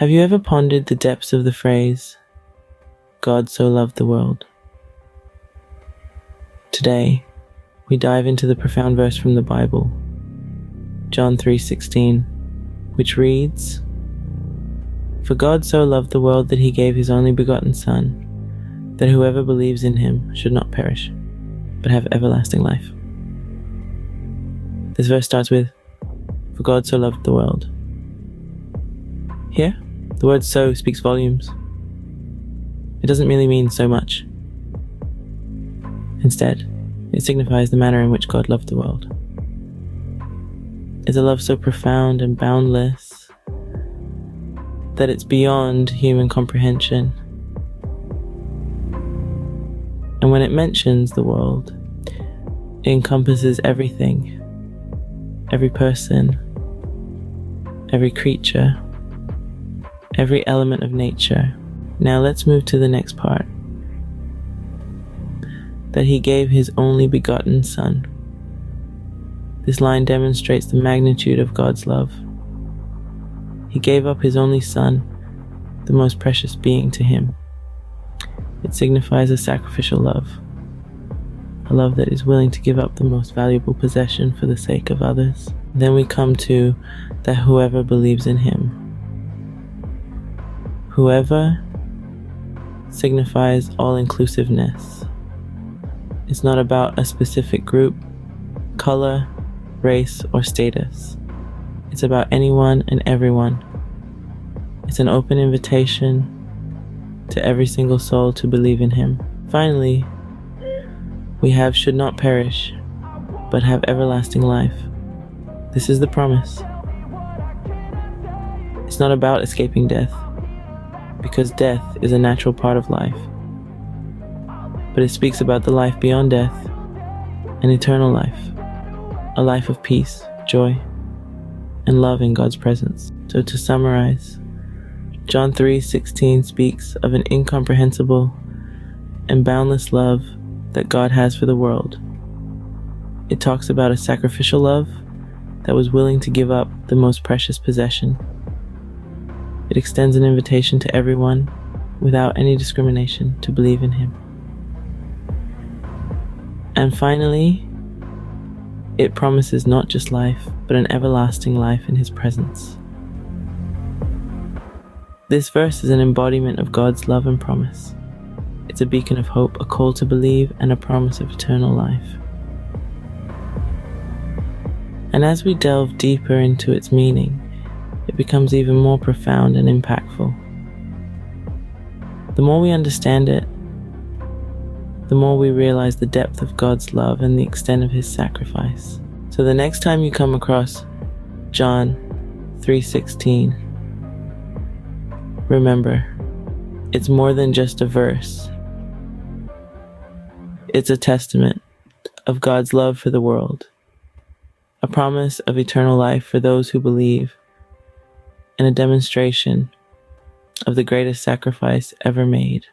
Have you ever pondered the depths of the phrase, God so loved the world? Today, we dive into the profound verse from the Bible, John 3:16, which reads, "For God so loved the world that he gave his only begotten Son, that whoever believes in him should not perish, but have everlasting life." This verse starts with, "For God so loved the world." Here, the word "so" speaks volumes. It doesn't merely mean so much. Instead, it signifies the manner in which God loved the world. It's a love so profound and boundless that it's beyond human comprehension. And when it mentions the world, it encompasses everything, every person, every creature, every element of nature. Now let's move to the next part. That he gave his only begotten Son. This line demonstrates the magnitude of God's love. He gave up his only Son, the most precious being to him. It signifies a sacrificial love, a love that is willing to give up the most valuable possession for the sake of others. Then we come to that whoever believes in him. Whoever signifies all-inclusiveness. It's not about a specific group, color, race, or status. It's about anyone and everyone. It's an open invitation to every single soul to believe in him. Finally, we have should not perish, but have everlasting life. This is the promise. It's not about escaping death, because death is a natural part of life. But it speaks about the life beyond death, an eternal life, a life of peace, joy, and love in God's presence. So to summarize, John 3:16 speaks of an incomprehensible and boundless love that God has for the world. It talks about a sacrificial love that was willing to give up the most precious possession. It extends an invitation to everyone without any discrimination to believe in him. And finally, it promises not just life, but an everlasting life in his presence. This verse is an embodiment of God's love and promise. It's a beacon of hope, a call to believe, and a promise of eternal life. And as we delve deeper into its meaning, it becomes even more profound and impactful. The more we understand it, the more we realize the depth of God's love and the extent of his sacrifice. So the next time you come across John 3:16, remember, it's more than just a verse. It's a testament of God's love for the world, a promise of eternal life for those who believe, and a demonstration of the greatest sacrifice ever made.